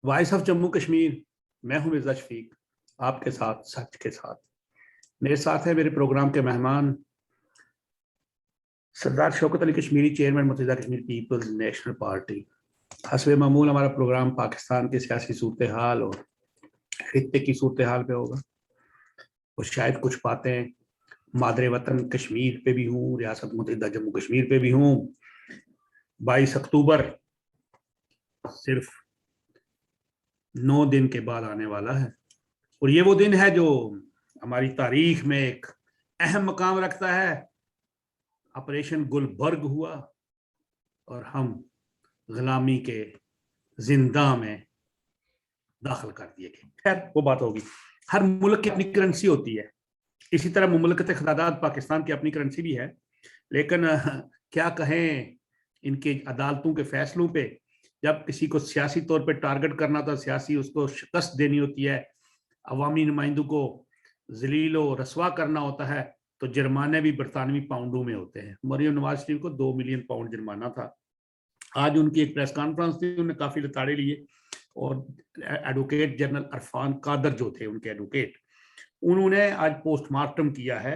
Voice of Jammu Kashmir, میں ہوں مرزا شفیق، آپ کے ساتھ سچ کے ساتھ۔ میرے ساتھ ہے میرے پروگرام کے مہمان سردار شوکت علی کشمیری، چیئرمین متحدہ کشمیر پیپلز نیشنل پارٹی۔ حسب معمول ہمارا پروگرام پاکستان کے سیاسی صورتحال اور خطے کی صورتحال پہ ہوگا، اور شاید کچھ باتیں مادر وطن کشمیر پہ بھی ہوں، ریاست متحدہ جموں کشمیر پہ بھی ہوں۔ 22 اکتوبر صرف 9 دن کے بعد آنے والا ہے، اور یہ وہ دن ہے جو ہماری تاریخ میں ایک اہم مقام رکھتا ہے۔ آپریشن گلبرگ ہوا اور ہم غلامی کے زندہ میں داخل کر دیے گئے۔ خیر وہ بات ہوگی، ہر ملک کی اپنی کرنسی ہوتی ہے، اسی طرح مملکت خداداد پاکستان کی اپنی کرنسی بھی ہے، لیکن کیا کہیں ان کے عدالتوں کے فیصلوں پہ، جب کسی کو سیاسی طور پہ ٹارگٹ کرنا تھا، سیاسی اس کو شکست دینی ہوتی ہے، عوامی نمائندوں کو ذلیل و رسوا کرنا ہوتا ہے، تو جرمانے بھی برطانوی پاؤنڈوں میں ہوتے ہیں۔ مریم نواز شریف کو 2 ملین پاؤنڈ جرمانہ تھا۔ آج ان کی ایک پریس کانفرنس تھی، انہوں نے کافی لتاڑے لیے، اور ایڈوکیٹ جنرل عرفان قادر جو تھے ان کے ایڈوکیٹ، انہوں نے آج پوسٹ مارٹم کیا ہے،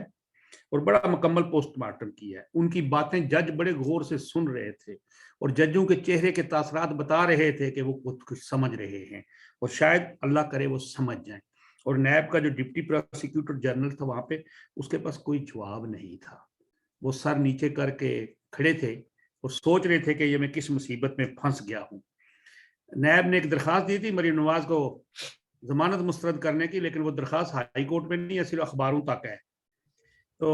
اور بڑا مکمل پوسٹ مارٹم کیا ہے۔ ان کی باتیں جج بڑے غور سے سن رہے تھے، اور ججوں کے چہرے کے تاثرات بتا رہے تھے کہ وہ کچھ سمجھ رہے ہیں، اور شاید اللہ کرے وہ سمجھ جائیں۔ اور نیب کا جو ڈپٹی پروسیکیوٹر جنرل تھا وہاں پہ، اس کے پاس کوئی جواب نہیں تھا، وہ سر نیچے کر کے کھڑے تھے اور سوچ رہے تھے کہ یہ میں کس مصیبت میں پھنس گیا ہوں۔ نیب نے ایک درخواست دی تھی مریم نواز کو ضمانت مسترد کرنے کی، لیکن وہ درخواست ہائی کورٹ میں نہیں ہے، صرف اخباروں تک ہے۔ تو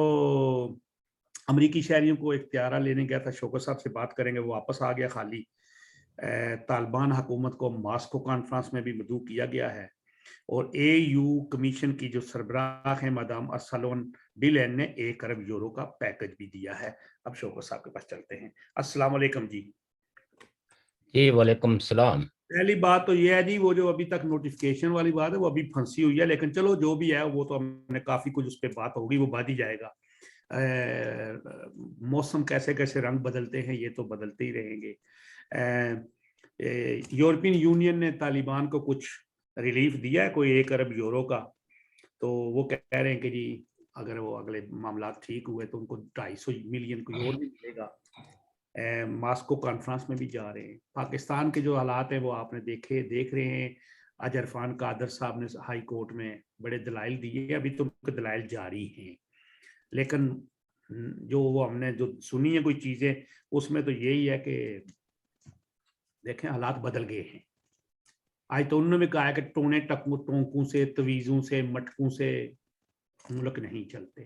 امریکی شہریوں کو اختیارہ لینے گیا تھا، شوکت صاحب سے بات کریں گے، وہ واپس آ گیا خالی۔ طالبان حکومت کو ماسکو کانفرنس میں بھی مدعو کیا گیا ہے، اور اے یو کمیشن کی جو سربراہ ہیں مدام ارسلان ڈیلین نے 1 ارب یورو کا پیکج بھی دیا ہے۔ اب شوکت صاحب کے پاس چلتے ہیں۔ السلام علیکم جی۔ جی وعلیکم السلام۔ پہلی بات تو یہ ہے جی، وہ جو ابھی تک نوٹیفکیشن والی بات ہے وہ ابھی پھنسی ہوئی ہے، لیکن چلو جو بھی ہے وہ تو ہم نے کافی کچھ اس پہ بات ہوگی، وہ بات ہی جائے گا۔ موسم کیسے کیسے رنگ بدلتے ہیں، یہ تو بدلتے ہی رہیں گے۔ یورپین یونین نے طالبان کو کچھ ریلیف دیا ہے، کوئی 1 ارب یورو کا، تو وہ کہہ رہے ہیں کہ جی اگر وہ اگلے معاملات ٹھیک ہوئے تو ان کو 250 ملین کوئی اور بھی ملے گا۔ ماسکو کانفرنس میں بھی جا رہے ہیں۔ پاکستان کے جو حالات ہیں وہ آپ نے دیکھ رہے ہیں۔ آج عرفان قادر صاحب نے ہائی کورٹ میں بڑے دلائل دیے، ابھی تو دلائل جاری ہیں، لیکن جو وہ ہم نے جو سنی ہے کوئی چیزیں، اس میں تو یہی ہے کہ دیکھیں حالات بدل گئے ہیں۔ آج تو انہوں نے کہا ہے کہ ٹونے ٹونکوں سے، تویزوں سے، مٹکوں سے ملک نہیں چلتے۔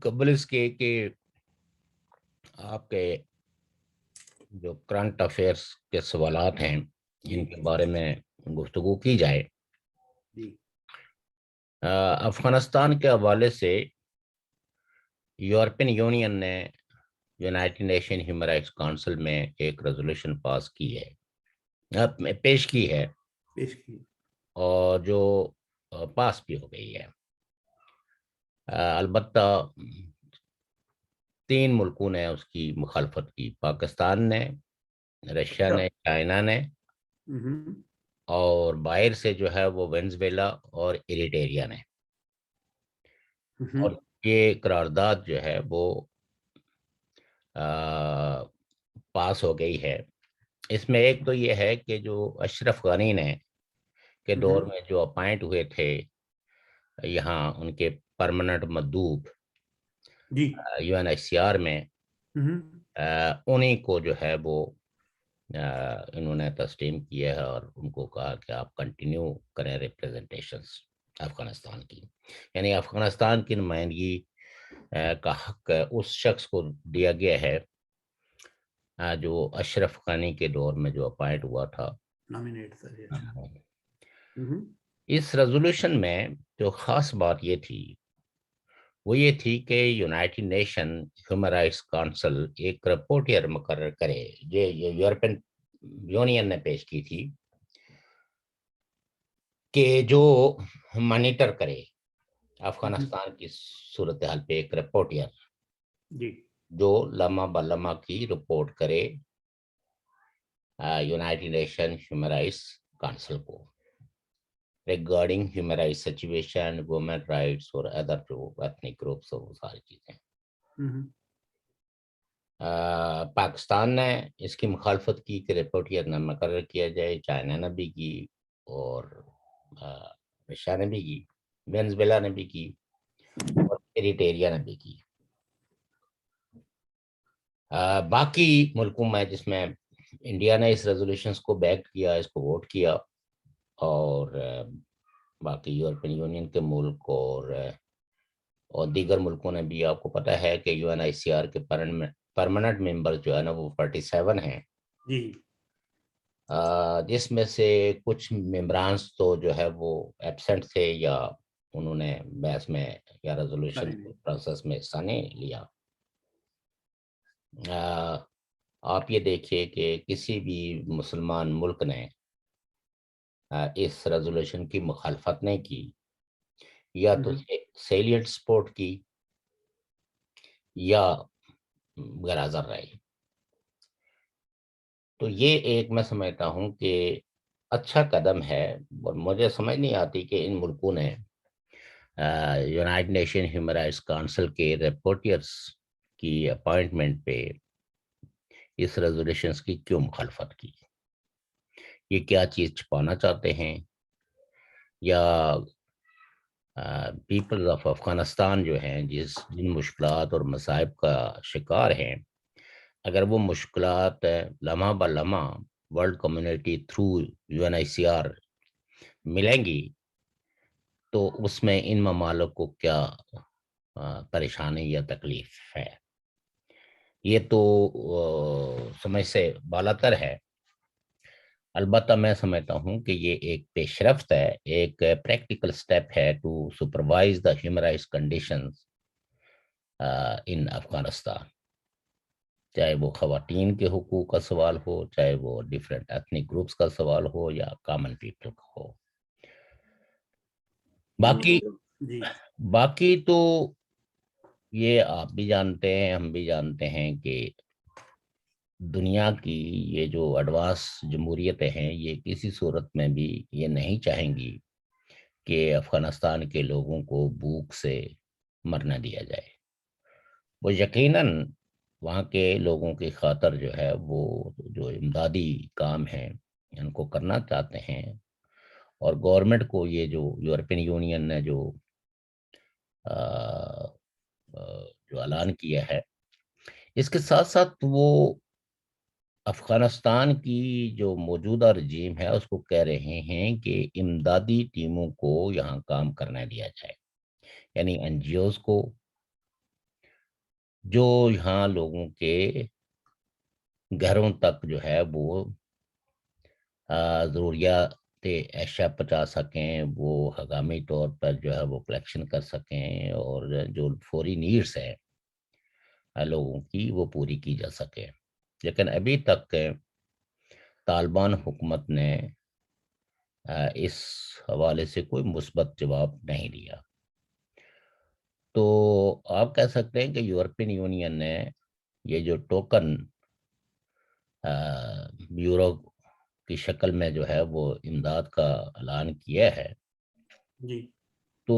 قبل اس کے کہ آپ کے جو کرنٹ افیئرس کے سوالات ہیں جن کے بارے میں گفتگو کی جائے، افغانستان کے حوالے سے یورپین یونین نے United Nation Human rights council میں ایک ریزولوشن پیش کی ہے، اور جو پاس بھی ہو گئی ہے۔ البتہ 3 ملکوں نے اس کی مخالفت کی، پاکستان نے، رشیا نے، چائنا نے، اور باہر سے جو ہے وہ وینزویلا اور ایریٹریا نے۔ اور یہ قرارداد جو ہے وہ پاس ہو گئی ہے۔ اس میں ایک تو یہ ہے کہ جو اشرف غنی نے کے دور میں جو اپائنٹ ہوئے تھے یہاں ان کے پرماننٹ مندوب UNHCR میں، انہی کو جو ہے وہ انہوں نے تسلیم کیا ہے، اور ان کو کہا کہ آپ کنٹینیو کریں ریپریزنٹیشنز افغانستان کی، یعنی افغانستان کی نمائندگی کا حق اس شخص کو دیا گیا ہے جو اشرف غنی کے دور میں جو اپائنٹ ہوا تھا، نامینیٹ تھا۔ اس ریزولوشن میں جو خاص بات یہ تھی وہ یہ تھی کہ United Nation Human rights council ایک رپورٹر مقرر کرے، یہ یورپین یونین نے پیش کی تھی، کہ جو مانیٹر کرے افغانستان کی صورتحال پہ، ایک رپورٹر جو لمحہ بلمحہ کی رپورٹ کرے United Nation Human Rights Council کو regarding human rights situation women rights اور ادر جو ایتھنک گروپس اور وہ ساری چیزیں. پاکستان نے اس کی مخالفت کی کہ رپورٹر نہ مقرر کیا جائے. چائنا نے بھی کی اور رشیا نے بھی کی, وینزویلا نے بھی کی اور ایریٹریا نے بھی کی. باقی ملکوں میں جس میں انڈیا نے اس ریزولوشنز کو بیک کیا, اس کو ووٹ کیا, اور باقی یورپین یونین کے ملک اور دیگر ملکوں نے بھی. آپ کو پتہ ہے کہ U N I C R کے پرماننٹ ممبر جو ہے نا وہ 47 ہیں جی, جس میں سے کچھ ممبرانس تو جو ہے وہ ایبسنٹ تھے یا انہوں نے بحث میں یا ریزولوشن پروسیس میں حصہ نہیں لیا. آپ یہ دیکھیے کہ کسی بھی مسلمان ملک نے اس ریزولوشن کی مخالفت نہیں کی, یا تو سیلینٹ سپورٹ کی یا غرض رہی. تو یہ ایک میں سمجھتا ہوں کہ اچھا قدم ہے, اور مجھے سمجھ نہیں آتی کہ ان ملکوں نے United Nation Human Rights council کے رپورٹرز کی اپائنٹمنٹ پہ اس ریزولوشنز کی کیوں مخالفت کی. یہ کیا چیز چھپانا چاہتے ہیں, یا پیپلز آف افغانستان جو ہیں جن مشکلات اور مصائب کا شکار ہیں, اگر وہ مشکلات لمحہ بہ لمحہ world community through U N I C R ملیں گی تو اس میں ان ممالک کو کیا پریشانی یا تکلیف ہے. یہ تو سمجھ سے بالاتر ہے. البتہ میں سمجھتا ہوں کہ یہ ایک پیش رفت ہے, ایک پریکٹیکل سٹیپ ہے to supervise the human rights conditions in Afghanistan, چاہے وہ خواتین کے حقوق کا سوال ہو, چاہے وہ ڈیفرنٹ ایتھنک گروپس کا سوال ہو, یا کامن پیپل کا ہو. باقی تو یہ آپ بھی جانتے ہیں, ہم بھی جانتے ہیں کہ دنیا کی یہ جو ایڈوانس جمہوریتیں ہیں یہ کسی صورت میں بھی یہ نہیں چاہیں گی کہ افغانستان کے لوگوں کو بھوک سے مرنا دیا جائے. وہ یقیناً وہاں کے لوگوں کی خاطر جو ہے وہ جو امدادی کام ہیں ان کو کرنا چاہتے ہیں, اور گورنمنٹ کو یہ جو یورپین یونین نے جو اعلان کیا ہے, اس کے ساتھ ساتھ وہ افغانستان کی جو موجودہ رجیم ہے اس کو کہہ رہے ہیں کہ امدادی ٹیموں کو یہاں کام کرنے دیا جائے, یعنی این جی اوز کو جو یہاں لوگوں کے گھروں تک جو ہے وہ ضروریات اشیاء پہنچا سکیں, وہ ہنگامی طور پر جو ہے وہ کلیکشن کر سکیں, اور جو فوری نیڈس ہیں لوگوں کی وہ پوری کی جا سکے. لیکن ابھی تک طالبان حکومت نے اس حوالے سے کوئی مثبت جواب نہیں دیا. تو آپ کہہ سکتے ہیں کہ یورپین یونین نے یہ جو ٹوکن بیورو کی شکل میں جو ہے وہ امداد کا اعلان کیا ہے, جی, تو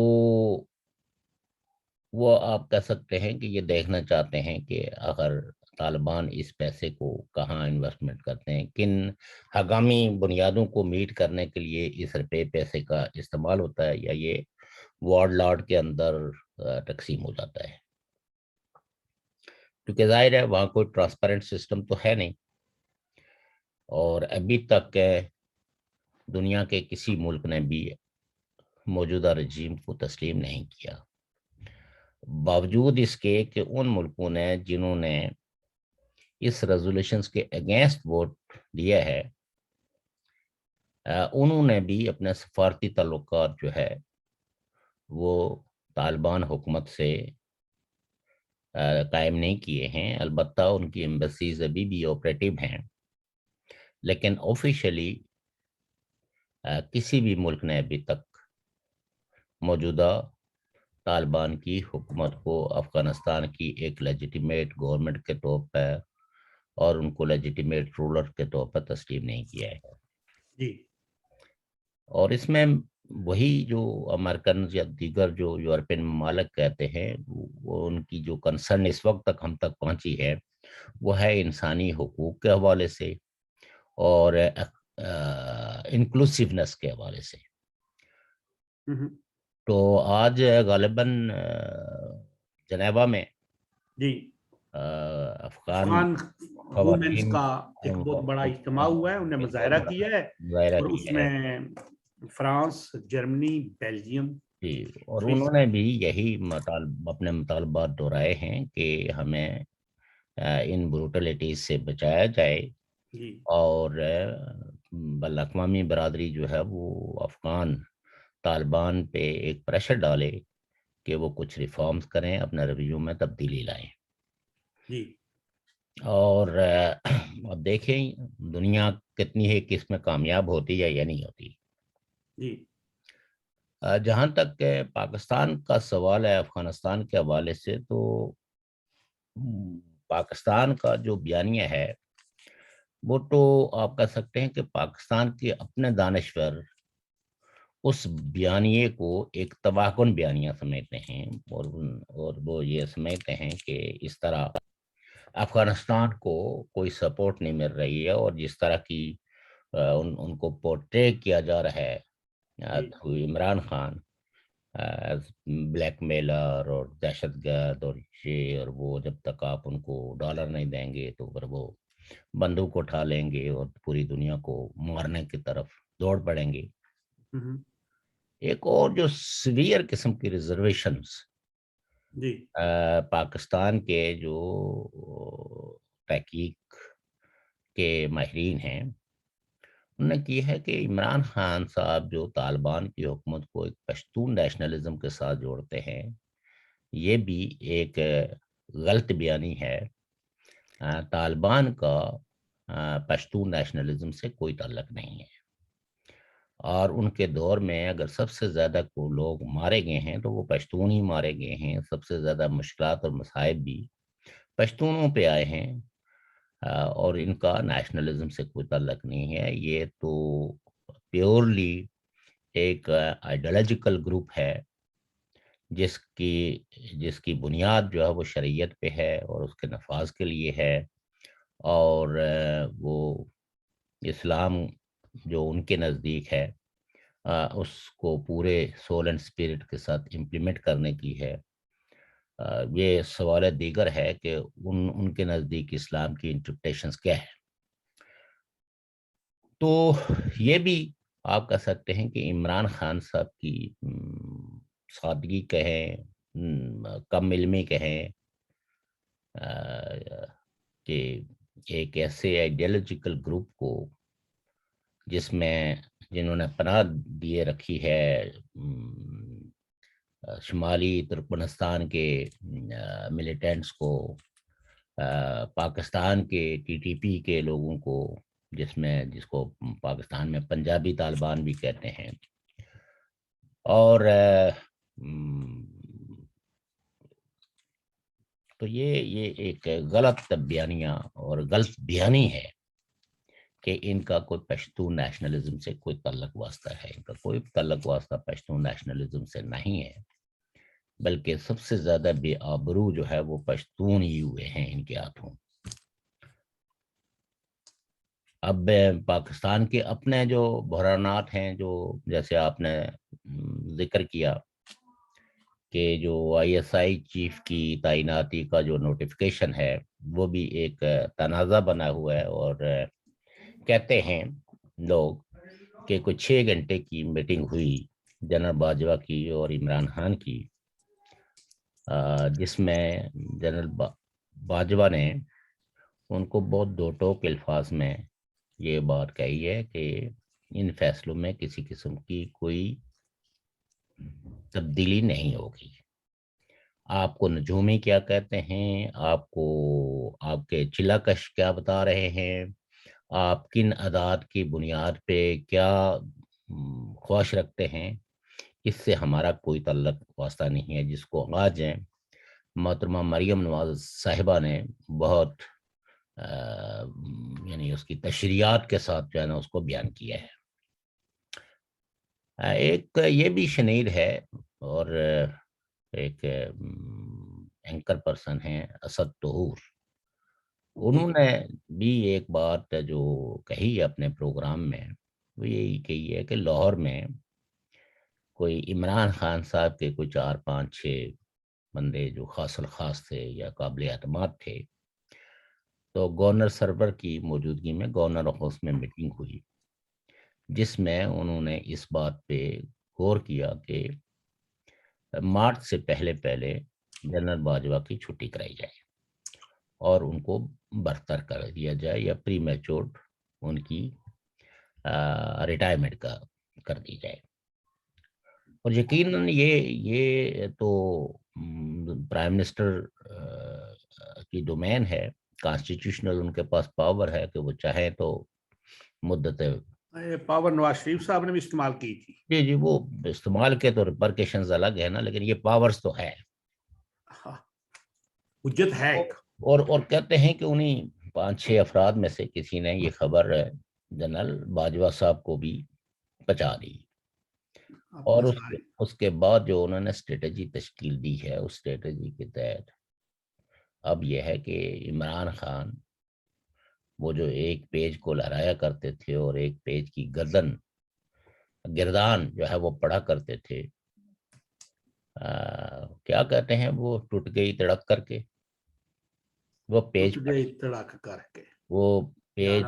وہ آپ کہہ سکتے ہیں کہ یہ دیکھنا چاہتے ہیں کہ اگر طالبان اس پیسے کو کہاں انویسٹمنٹ کرتے ہیں, کن ہنگامی بنیادوں کو میٹ کرنے کے لیے اس روپے پیسے کا استعمال ہوتا ہے, یا یہ وارڈ لارڈ کے اندر تقسیم ہو جاتا ہے. کیونکہ ظاہر ہے وہاں کوئی ٹرانسپیرنٹ سسٹم تو ہے نہیں, اور ابھی تک دنیا کے کسی ملک نے بھی موجودہ رجیم کو تسلیم نہیں کیا, باوجود اس کے کہ ان ملکوں نے جنہوں نے اس ریزولوشنز کے اگینسٹ ووٹ دیا ہے انہوں نے بھی اپنے سفارتی تعلقات جو ہے وہ طالبان حکومت سے قائم نہیں کیے ہیں. البتہ ان کی ایمبیسیز ابھی بھی آپریٹیو ہیں, لیکن آفیشلی کسی بھی ملک نے ابھی تک موجودہ طالبان کی حکومت کو افغانستان کی ایک لیجیٹیمیٹ گورنمنٹ کے طور پر اور ان کو لیجیٹیمیٹ رولر کے طور پر تسلیم نہیں کیا ہے. جی. اور اس میں وہی جو امریکن یا دیگر جو یورپین ممالک کہتے ہیں وہ ان کی جو کنسرن اس وقت تک ہم تک پہنچی ہے وہ ہے انسانی حقوق کے حوالے سے اور انکلوسیونیس کے حوالے سے. تو آج غالباً جنیوا میں جی افغان وومنس خواتین کا ایک بہت بڑا اجتماع ہوا ہے, انہوں نے مظاہرہ کیا ہے اور اس میں فرانس, جرمنی, بیلجیم. جی, اور انہوں نے بھی یہی اپنے مطالبات دہرائے ہیں کہ ہمیں ان بروٹلٹیز سے بچایا جائے اور بین الاقوامی برادری جو ہے وہ افغان طالبان پہ ایک پریشر ڈالے کہ وہ کچھ ریفارمز کریں, اپنے رویوں میں تبدیلی لائیں. جی. اور اب دیکھیں دنیا کتنی ہے کہ اس میں کامیاب ہوتی ہے یا نہیں ہوتی. جی. جہاں تک پاکستان کا سوال ہے افغانستان کے حوالے سے, تو پاکستان کا جو بیانیہ ہے وہ تو آپ کہہ سکتے ہیں کہ پاکستان کے اپنے دانشور اس بیانیے کو ایک تباہ کن بیانیہ سمجھتے ہیں اور وہ یہ سمجھتے ہیں کہ اس طرح افغانستان کو کوئی سپورٹ نہیں مل رہی ہے اور جس طرح کی ان کو پورٹری کیا جا رہا ہے عمران خان بلیک میلر اور دہشت گرد اور یہ اور وہ, جب تک آپ ان کو ڈالر نہیں دیں گے تو پھر وہ بندوق اٹھا لیں گے اور پوری دنیا کو مارنے کی طرف دوڑ پڑیں گے. ایک اور جو سیویئر قسم کی ریزرویشنز پاکستان کے جو تحقیق کے ماہرین ہیں انہوں نے کی ہے کہ عمران خان صاحب جو طالبان کی حکومت کو ایک پشتون نیشنلزم کے ساتھ جوڑتے ہیں, یہ بھی ایک غلط بیانی ہے. طالبان کا پشتون نیشنلزم سے کوئی تعلق نہیں ہے اور ان کے دور میں اگر سب سے زیادہ کو لوگ مارے گئے ہیں تو وہ پشتون ہی مارے گئے ہیں. سب سے زیادہ مشکلات اور مصائب بھی پشتونوں پہ آئے ہیں اور ان کا نیشنلزم سے کوئی تعلق نہیں ہے. یہ تو پیورلی ایک آئیڈیالوجیکل گروپ ہے جس کی بنیاد جو ہے وہ شریعت پہ ہے اور اس کے نفاذ کے لیے ہے, اور وہ اسلام جو ان کے نزدیک ہے اس کو پورے سول اینڈ اسپرٹ کے ساتھ امپلیمنٹ کرنے کی ہے. یہ سوال دیگر ہے کہ ان کے نزدیک اسلام کی انٹرپریٹیشنز کیا ہے. تو یہ بھی آپ کہہ سکتے ہیں کہ عمران خان صاحب کی سادگی کہیں, کم علمی کہیں, کہ ایک ایسے آئیڈیالوجیکل گروپ کو جنہوں نے پناہ دیے رکھی ہے شمالی ترکمنستان کے ملیٹنٹس کو, پاکستان کے ٹی ٹی پی کے لوگوں کو, جس کو پاکستان میں پنجابی طالبان بھی کہتے ہیں, اور تو یہ ایک غلط بیانیہ اور غلط بیانی ہے کہ ان کا کوئی پشتون نیشنلزم سے کوئی تعلق واسطہ ہے. ان کا کوئی تعلق واسطہ پشتون نیشنلزم سے نہیں ہے, بلکہ سب سے زیادہ بے آبرو جو ہے وہ پشتون ہی ہوئے ہیں ان کے ہاتھوں. اب پاکستان کے اپنے جو بحرانات ہیں, جو جیسے آپ نے ذکر کیا کہ جو آئی ایس آئی چیف کی تعیناتی کا جو نوٹیفیکیشن ہے وہ بھی ایک تنازع بنا ہوا ہے, اور کہتے ہیں لوگ کہ کوئی 6 گھنٹے کی میٹنگ ہوئی جنرل باجوہ کی اور عمران خان کی, جس میں جنرل باجوہ نے ان کو بہت دو ٹوک الفاظ میں یہ بات کہی ہے کہ ان فیصلوں میں کسی قسم کی کوئی تبدیلی نہیں ہوگی. آپ کو نجومی کیا کہتے ہیں, آپ کے چلاکش کیا بتا رہے ہیں, آپ کن اعداد کی بنیاد پہ کیا خواہش رکھتے ہیں, اس سے ہمارا کوئی تعلق واسطہ نہیں ہے، جس کو آج محترمہ مریم نواز صاحبہ نے بہت یعنی اس کی تشریحات کے ساتھ جو ہے نا اس کو بیان کیا ہے۔ ایک یہ بھی شنید ہے، اور ایک اینکر پرسن ہیں اسد طہور، انہوں نے بھی ایک بات جو کہی ہے اپنے پروگرام میں، وہ یہی کہی ہے کہ لاہور میں کوئی عمران خان صاحب کے کوئی 4 5 6 بندے جو خاص الخاص تھے یا قابل اعتماد تھے، تو گورنر سرور کی موجودگی میں گورنر ہاؤس میں میٹنگ ہوئی، جس میں انہوں نے اس بات پہ غور کیا کہ مارچ سے پہلے جنرل باجوہ کی چھٹی کرائی جائے اور ان کو برطرف کر دیا جائے یا پری میچورڈ ان کی ریٹائرمنٹ کر دی جائے۔ اور یقیناً یہ تو پرائم منسٹر کی ڈومین ہے، کانسٹیٹیوشنل ان کے پاس پاور ہے کہ وہ چاہیں تو مدت پاور نواز شریف صاحب نے بھی استعمال کی تھی۔ جی وہ استعمال کے تو ریپرکیشنز الگ ہے نا، لیکن یہ پاورز تو ہے، حجت ہے ایک۔ اور کہتے ہیں کہ انہیں 5 6 افراد میں سے کسی نے یہ خبر جنرل باجوہ صاحب کو بھی پہنچا دی، اور اس کے بعد جو انہوں نے اسٹریٹجی تشکیل دی ہے، اس اسٹریٹجی کے تحت اب یہ ہے کہ عمران خان وہ جو ایک پیج کو لہرایا کرتے تھے اور ایک پیج کی گردان جو ہے وہ پڑھا کرتے تھے، کیا کہتے ہیں وہ ٹوٹ گئی تڑک کر کے، وہ پیج تڑک کر کے وہ پیج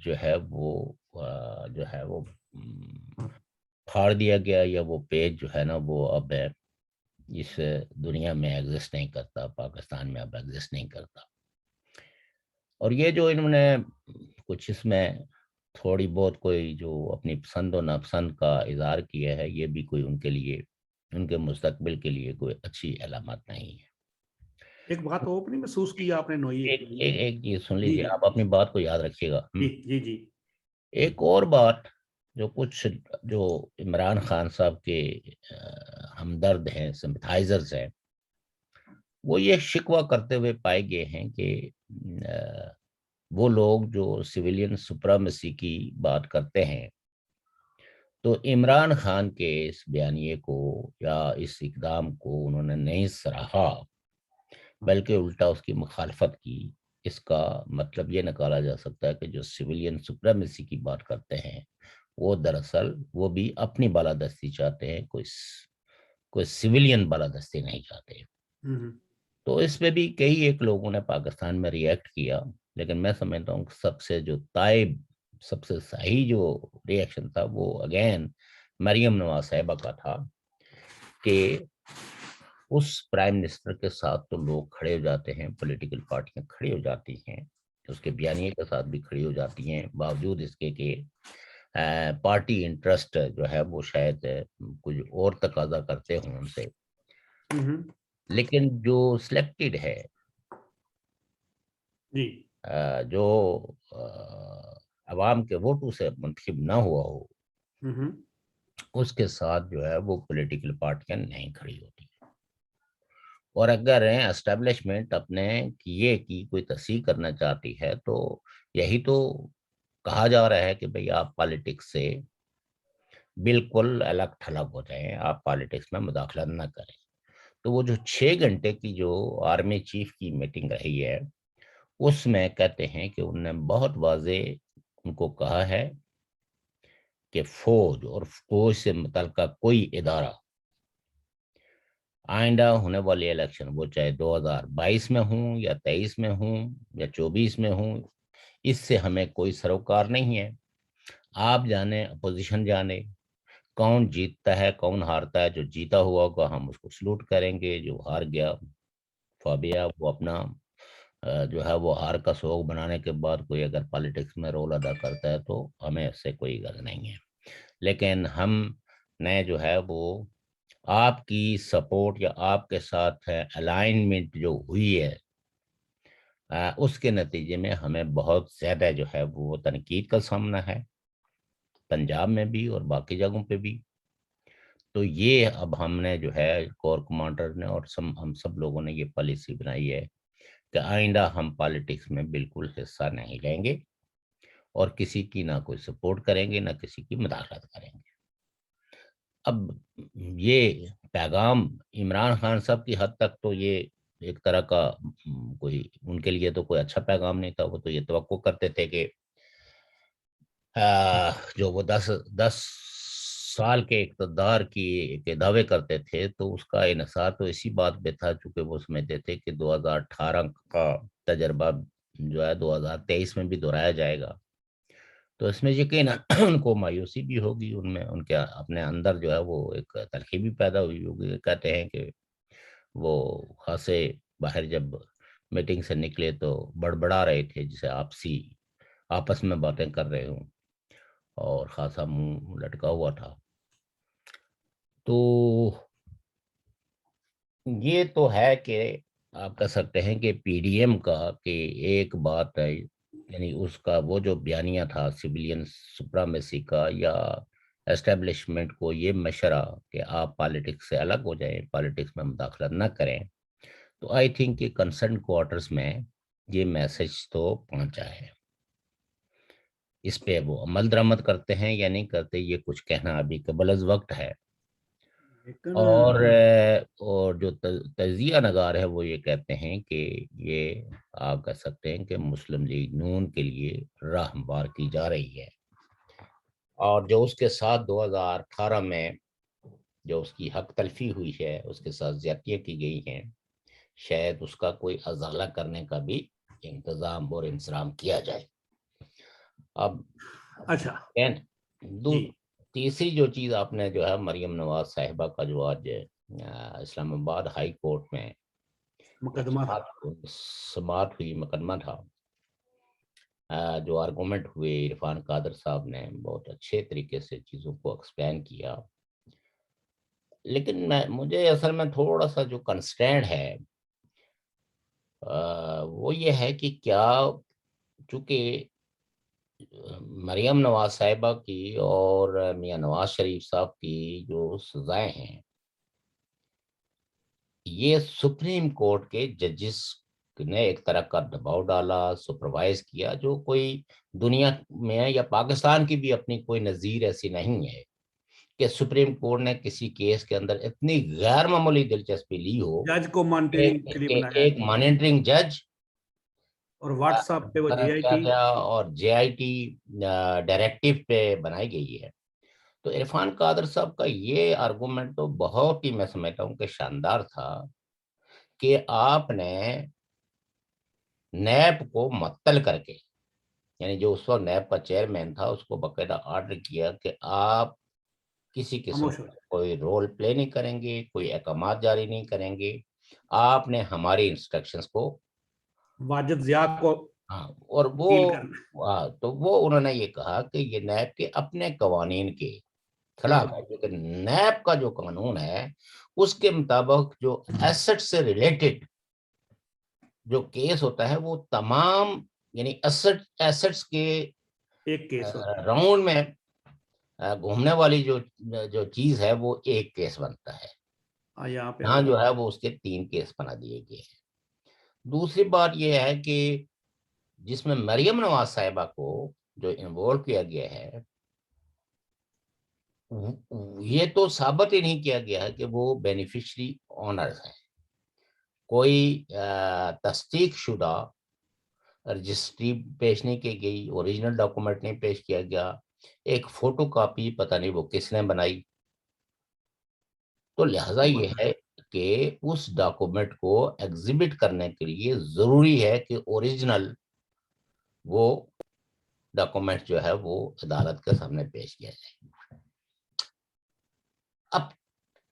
جو ہے وہ پھاڑ دیا گیا، یا وہ پیج جو ہے نا وہ اب اس دنیا میں ایگزسٹ نہیں کرتا، پاکستان میں اب ایگزسٹ نہیں کرتا۔ اور یہ جو انہوں نے کچھ اس میں تھوڑی بہت کوئی جو اپنی پسند و ناپسند کا اظہار کیا ہے، یہ بھی کوئی ان کے لیے، ان کے مستقبل کے لیے کوئی اچھی علامت نہیں ہے۔ ایک بات اور نہیں محسوس کیا آپ نے نوئی، ایک چیز سن لیجیے، آپ اپنی بات کو یاد رکھیے گا۔ جی ایک اور بات جو کچھ جو عمران خان صاحب کے ہمدرد ہیں، سمپتھائزرز ہیں، وہ یہ شکوہ کرتے ہوئے پائے گئے ہیں کہ وہ لوگ جو سویلین سپرمیسی کی بات کرتے ہیں، تو عمران خان کے اس بیانیے کو یا اس اقدام کو انہوں نے نہیں سراہا، بلکہ الٹا اس کی مخالفت کی۔ اس کا مطلب یہ نکالا جا سکتا ہے کہ جو سویلین سپریمیسی کی بات کرتے ہیں، وہ دراصل وہ بھی اپنی بالادستی چاہتے ہیں، کوئی سویلین بالادستی نہیں چاہتے۔ تو اس میں بھی کئی ایک لوگوں نے پاکستان میں ری ایکٹ کیا، لیکن میں سمجھتا ہوں کہ سب سے جو طائب، سب سے صحیح جو ری ایکشن تھا وہ اگین مریم نواز صاحبہ کا تھا، کہ اس پرائم منسٹر کے ساتھ تو لوگ کھڑے ہو جاتے ہیں، پولیٹیکل پارٹیاں کھڑی ہو جاتی ہیں، اس کے بیانیے کے ساتھ بھی کھڑی ہو جاتی ہیں، باوجود اس کے کہ پارٹی انٹرسٹ جو ہے وہ شاید کچھ اور تقاضا کرتے ہوں ان سے، لیکن جو سلیکٹڈ ہے، جو عوام کے ووٹوں سے منتخب نہ ہوا ہو، اس کے ساتھ جو ہے وہ پولیٹیکل پارٹیاں نہیں کھڑی ہوتی۔ اور اگر اسٹیبلشمنٹ اپنے کیے کی کوئی تصحیح کرنا چاہتی ہے، تو یہی تو کہا جا رہا ہے کہ بھئی آپ پالیٹکس سے بالکل الگ تھلگ ہو جائیں، آپ پالیٹکس میں مداخلت نہ کریں۔ تو وہ جو 6 گھنٹے کی جو آرمی چیف کی میٹنگ رہی ہے، اس میں کہتے ہیں کہ انہوں نے بہت واضح ان کو کہا ہے کہ فوج اور فوج سے متعلقہ کوئی ادارہ آئندہ ہونے والی الیکشن، وہ چاہے 2022 میں ہوں یا 23 میں ہوں یا 24 میں ہوں، اس سے ہمیں کوئی سروکار نہیں ہے۔ آپ جانے، اپوزیشن جانے، کون جیتتا ہے کون ہارتا ہے، جو جیتا ہوا ہوگا ہم اس کو سلوٹ کریں گے، جو ہار گیا فابیا وہ اپنا جو ہے وہ ہار کا سوگ بنانے کے بعد کوئی اگر پالیٹکس میں رول ادا کرتا ہے تو ہمیں اس سے کوئی غرض نہیں ہے۔ لیکن ہم نے جو ہے وہ آپ کی سپورٹ یا آپ کے ساتھ الائنمنٹ جو ہوئی ہے، اس کے نتیجے میں ہمیں بہت زیادہ جو ہے وہ تنقید کا سامنا ہے، پنجاب میں بھی اور باقی جگہوں پہ بھی. تو یہ اب ہم نے جو ہے کور کمانڈر نے اور ہم سب لوگوں نے یہ پالیسی بنائی ہے کہ آئندہ ہم پالیٹکس میں بالکل حصہ نہیں لیں گے اور کسی کی نہ کوئی سپورٹ کریں گے نہ کسی کی مداخلت کریں گے. اب یہ پیغام عمران خان صاحب کی حد تک تو یہ ایک طرح کا کوئی ان کے لیے تو کوئی اچھا پیغام نہیں تھا. وہ تو یہ توقع کرتے تھے کہ جو وہ 10 سال کے اقتدار کے دعوے کرتے تھے تو اس کا انحصار تو اسی بات پہ تھا چونکہ وہ سمجھتے تھے کہ 2018 کا تجربہ جو ہے 2023 میں بھی دہرایا جائے گا. تو اس میں یقیناً ان کو مایوسی بھی ہوگی, ان میں ان کے اپنے اندر جو ہے وہ ایک تلخی بھی پیدا ہوئی ہوگی. کہتے ہیں کہ وہ خاصے باہر جب میٹنگ سے نکلے تو بڑبڑا رہے تھے جسے آپس میں باتیں کر رہے ہوں اور خاصا منہ لٹکا ہوا تھا. تو یہ تو ہے کہ آپ کہہ سکتے ہیں کہ پی ڈی ایم کا کہ ایک بات ہے, یعنی اس کا وہ جو بیانیہ تھا سویلین سپرامیسی کا یا اسٹیبلشمنٹ کو یہ مشورہ کہ آپ پالیٹکس سے الگ ہو جائیں, پالیٹکس میں مداخلت نہ کریں, تو آئی تھنک کہ کنسرن کوارٹرز میں یہ میسج تو پہنچا ہے. اس پہ وہ عمل درآمد کرتے ہیں یا نہیں کرتے یہ کچھ کہنا ابھی قبل از وقت ہے. لیکن اور جو تجزیہ نگار ہے وہ یہ کہتے ہیں کہ یہ آپ کہہ سکتے ہیں کہ مسلم لیگ نون کے لیے راہ ہموار کی جا رہی ہے, اور جو اس کے ساتھ 2018 میں جو اس کی حق تلفی ہوئی ہے, اس کے ساتھ زیادتیاں کی گئی ہیں, شاید اس کا کوئی ازالہ کرنے کا بھی انتظام اور انتظام کیا جائے. اب اچھا جی تیسری جو چیز آپ نے جو ہے مریم نواز صاحبہ کا جو آج اسلام آباد ہائی کورٹ میں مقدمہ تھا, سماعت ہوئی, مقدمہ تھا, جو آرگومنٹ ہوئے, عرفان قادر صاحب نے بہت اچھے طریقے سے چیزوں کو ایکسپلین کیا. لیکن مجھے اصل میں تھوڑا سا جو کنسٹرینڈ ہے وہ یہ ہے کہ کیا چونکہ مریم نواز صاحبہ کی اور میاں نواز شریف صاحب کی جو سزائیں ہیں یہ سپریم کورٹ کے ججز نے ایک طرح کا دباؤ ڈالا, سپروائز کیا, جو کوئی دنیا میں یا پاکستان کی بھی اپنی کوئی نظیر ایسی نہیں ہے کہ سپریم کورٹ نے کسی کیس کے اندر اتنی غیر معمولی دلچسپی لی ہو جج کو مانیٹرنگ کے لیے کہ بنایا ایک مانیٹرنگ جج اور واٹس ایپ پہ وہ جے آئی کیا ٹی گیا اور جے آئی ٹی ڈائریکٹیو پہ بنائی گئی ہے. تو عرفان قادر صاحب کا یہ آرگومنٹ تو بہت ہی میں سمجھتا ہوں کہ شاندار تھا کہ آپ نے نیب کو معطل کر کے, یعنی جو اس وقت نیب کا چیئرمین تھا اس کو باقاعدہ آرڈر کیا کہ آپ کسی قسم خاموش ہو کا کوئی رول پلے نہیں کریں گے, کوئی احکامات جاری نہیں کریں گے, آپ نے ہماری انسٹرکشنز کو واجد ضیاء کو ہاں, اور ڈیل کرنا. تو وہ انہوں نے یہ کہا کہ یہ نیب کے اپنے قوانین کے خلاف ہے, لیکن نیب کا جو قانون ہے اس کے مطابق جو ایسٹ سے ریلیٹڈ جو کیس ہوتا ہے وہ تمام یعنی ایسٹس کے ایک کیس ہوتا ہے, راؤنڈ میں گھومنے والی جو چیز ہے وہ ایک کیس بنتا ہے. یہاں پہ یہاں جو ہے وہ اس کے 3 کیس بنا دیے گئے ہیں. دوسری بات یہ ہے کہ جس میں مریم نواز صاحبہ کو جو انوالو کیا گیا ہے یہ تو ثابت ہی نہیں کیا گیا ہے کہ وہ بینیفیشری آنرز ہیں. کوئی تصدیق شدہ رجسٹری پیش نہیں کی گئی, اوریجنل ڈاکومنٹ نہیں پیش کیا گیا, ایک فوٹو کاپی پتہ نہیں وہ کس نے بنائی. تو لہذا یہ ہے کہ اس ڈاکومنٹ کو ایگزیبٹ کرنے کے لیے ضروری ہے کہ اوریجنل وہ ڈاکومنٹ جو ہے وہ عدالت کے سامنے پیش کیا جائے. اب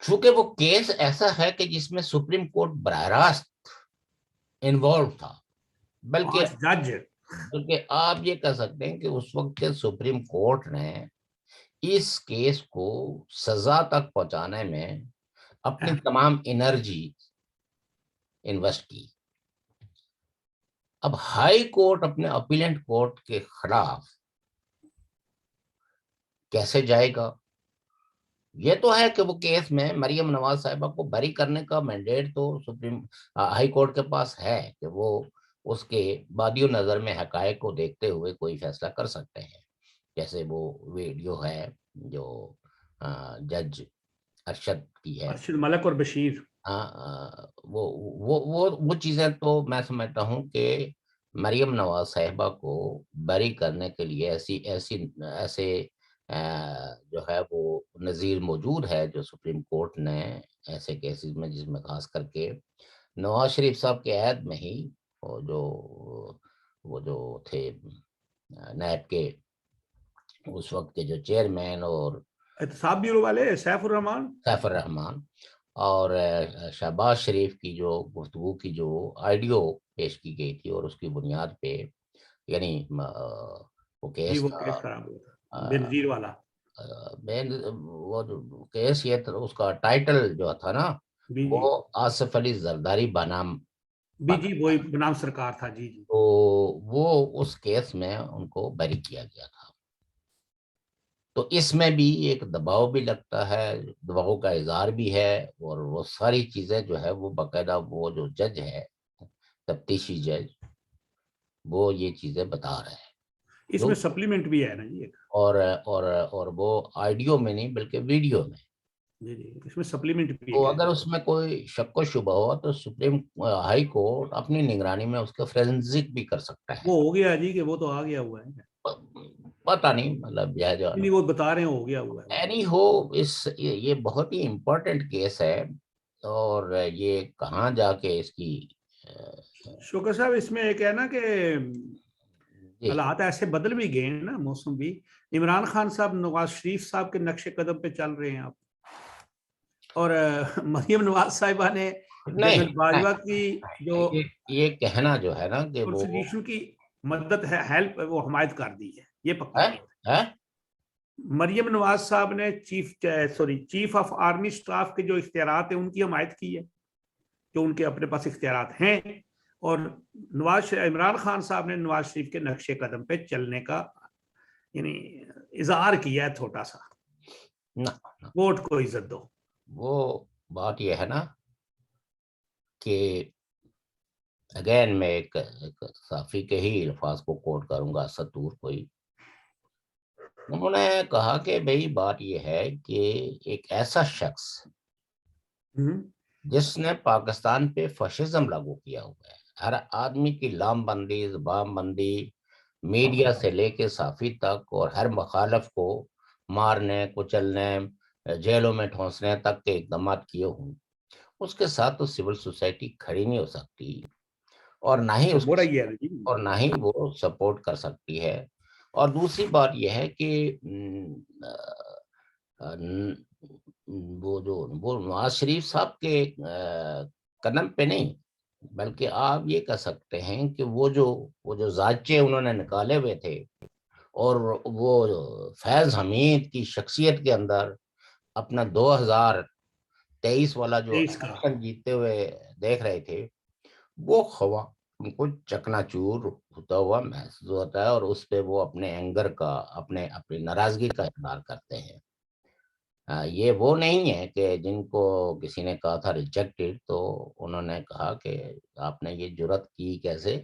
چونکہ وہ کیس ایسا ہے کہ جس میں سپریم کورٹ براہ راست انوالو تھا, بلکہ آپ یہ کہہ سکتے ہیں کہ اس وقت کے سپریم کورٹ نے اس کیس کو سزا تک پہنچانے میں اپنی تمام انرجی انویسٹ کی. اب ہائی کورٹ اپنے اپیلنٹ کورٹ کے خلاف کیسے جائے گا؟ یہ تو ہے کہ وہ کیس میں مریم نواز صاحبہ کو بری کرنے کا مینڈیٹ تو سپریم ہائی کورٹ کے پاس ہے کہ وہ اس کے بادی و نظر میں حقائق کو دیکھتے ہوئے کوئی فیصلہ کر سکتے ہیں. جیسے وہ ویڈیو ہے جو جج ارشد کی ہے، ارشد ملک اور بشیر، وہ چیزیں تو میں سمجھتا ہوں کہ مریم نواز صاحبہ کو بری کرنے کے لیے ایسے جو ہے وہ نظیر موجود ہے جو سپریم کورٹ نے ایسے کیسز میں، جس میں خاص کر کے نواز شریف صاحب کے عہد میں ہی وہ جو تھے نیب کے اس وقت کے جو چیئرمین اور احتساب بیورو والے سیف الرحمان اور شہباز شریف کی جو گفتگو کی جو آڈیو پیش کی گئی تھی، اور اس کی بنیاد پہ یعنی وہ کیس خراب ہوا تھا بنزیر والا، وہ کیس یہ اس کا ٹائٹل جو تھا نا وہ آصف علی زرداری بنام جی وہی بنام سرکار تھا. جی تو وہ اس کیس میں ان کو بری کیا گیا تھا. تو اس میں بھی ایک دباؤ بھی لگتا ہے، دباؤ کا اظہار بھی ہے، اور وہ ساری چیزیں جو ہے وہ باقاعدہ وہ جو جج ہے تفتیشی جج وہ یہ چیزیں بتا رہے ہیں. اس میں سپلیمنٹ بھی ہے نا جی ایک، اور وہ آڈیو میں نہیں بلکہ ویڈیو میں. جی اس میں سپلیمنٹ بھی تو ہے. اگر اس میں کوئی شک و شبہ ہو تو سپریم ہائی کورٹ اپنی نگرانی میں اس کا فورینزک بھی کر سکتا ہے. وہ ہو گیا جی کہ وہ تو آ گیا ہوا ہے، پتہ نہیں مطلب نہیں وہ بتا رہے ہیں ہو گیا ہوا ہے. اینی ہو یہ بہت ہی امپورٹنٹ کیس ہے، اور یہ کہاں جا کے اس کی شوکر صاحب اس میں ایک ہے نا کہ حالات ایسے بدل بھی گئے ہیں نا، موسم بھی. عمران خان صاحب نواز شریف صاحب کے نقش قدم پہ چل رہے ہیں آپ، اور مریم نواز صاحبہ نے جنرل باجوہ کی جو یہ کہنا جو ہے نا کہ وہ کانسٹیٹیوشن کی مدد ہے، ہیلپ وہ حمایت کر دی ہے، یہ پکی ہے. مریم نواز صاحب نے چیف آف آرمی سٹاف کے جو اختیارات ہیں ان کی حمایت کی ہے، جو ان کے اپنے پاس اختیارات ہیں، اور عمران خان صاحب نے نواز شریف کے نقش قدم پہ چلنے کا یعنی اظہار کیا ہے تھوڑا سا، ووٹ کو عزت دو. وہ بات یہ ہے نا کہ اگین میں ایک صحافی کے ہی الفاظ کو کوٹ کروں گا، ستور کوئی، انہوں نے کہا کہ بھئی بات یہ ہے کہ ایک ایسا شخص جس نے پاکستان پہ فاشزم لاگو کیا ہوا ہے، ہر آدمی کی لام بندی، زبان بندی، میڈیا سے لے کے صحافی تک، اور ہر مخالف کو مارنے کچلنے جیلوں میں ٹھونسنے تک کے اقدامات کیے ہوں، اس کے ساتھ تو سول سوسائٹی کھڑی نہیں ہو سکتی، اور نہ ہی وہ سپورٹ کر سکتی ہے. اور دوسری بات یہ ہے کہ وہ نواز شریف صاحب کے قدم پہ نہیں، بلکہ آپ یہ کہہ سکتے ہیں کہ وہ جو زاچے انہوں نے نکالے ہوئے تھے، اور وہ فیض حمید کی شخصیت کے اندر اپنا 2023 والا جو الیکشن جیتتے ہوئے دیکھ رہے تھے، وہ خواہ ان کو چکنا چور ہوتا ہوا محسوس ہوتا ہے، اور اس پہ وہ اپنے اینگر کا، اپنی ناراضگی کا اظہار کرتے ہیں. یہ وہ نہیں ہے کہ جن کو کسی نے کہا تھا ریجیکٹڈ، تو انہوں نے کہا کہ آپ نے یہ جرات کی کیسے،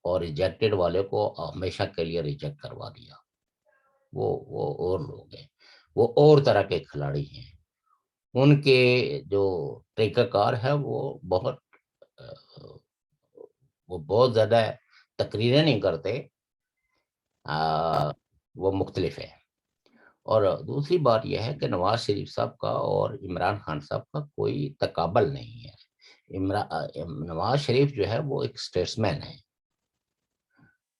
اور ریجیکٹڈ والے کو ہمیشہ کے لیے ریجیکٹ کروا دیا. وہ اور لوگ ہیں، وہ اور طرح کے کھلاڑی ہیں. ان کے جو طریقہ کار ہے وہ بہت زیادہ تقریریں نہیں کرتے، وہ مختلف ہے. اور دوسری بات یہ ہے کہ نواز شریف صاحب کا اور عمران خان صاحب کا کوئی تقابل نہیں ہے. نواز شریف جو ہے وہ ایک سٹیٹسمین ہے،